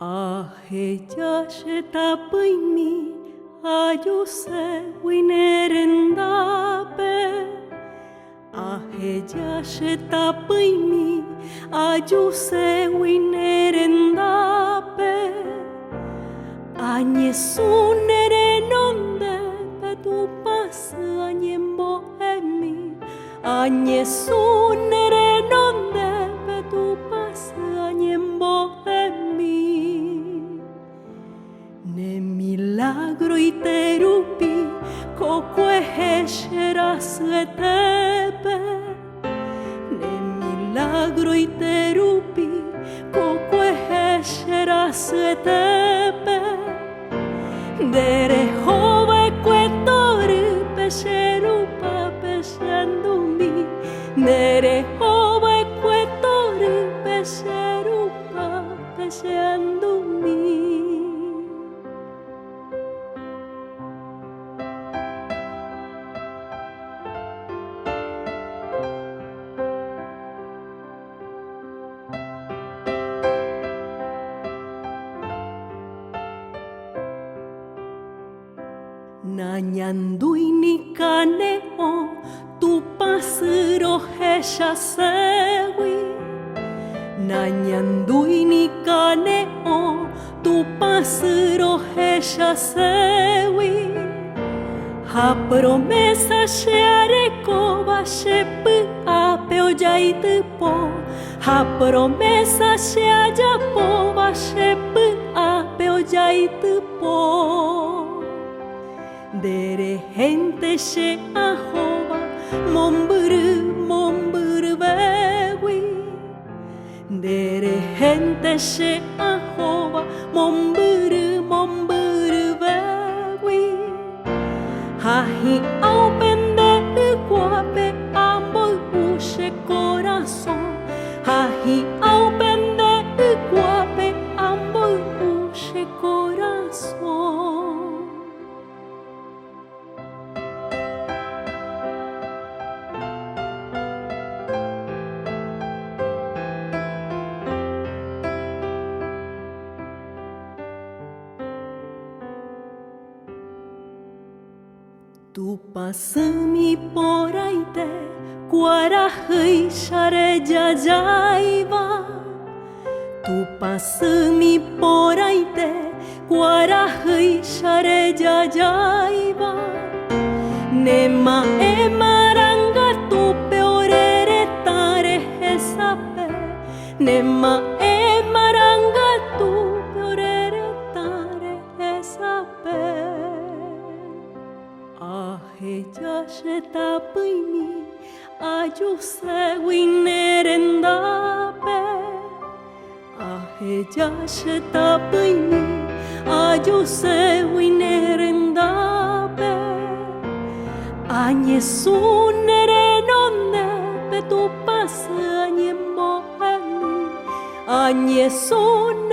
Aheyasheta păimi, ayuse winerendape. Aheyasheta păimi, ayuse winerendape. Añesunere nonde pe tu pasă añembohemi. Añesunere nonde pe tu pasă añembohemi. Ne milagro y te rupi, cocuejera suetepe. Ne milagro y te rupi, cocuejera suetepe. Dere jove cuetori pesherupa peshendumi. Dere jove cuetori pesherupa peshendumi. Nañandui ni caneo, tu pasiro hesha sewi. Nañandui ni caneo, tu pasiro hesha sewi. Ha promesa sheareko va shepu apeo jaitupo. Ha promesa sheajapo va shepu apeo jaitupo. Dere gente she ahova, momburu bewi. Dere gente she ahova, momburu bewi. Hahi au pende guape ambo ushe corazón. Hahi au pende guape ambo ushe corazón. Tu pasami por aite, cuarahai share jajaiva. Tu pasami por aite, cuarahai share jajaiva. Nema emaranga tu peorere tare hesape. Nema emaranga tu peorere tare hesape. Aheyasheta păimi, ayuse winerendape. Aheyasheta păimi, ayuse winerendape. Añesunere nonde pe tu pasă añembohemi. Añesunere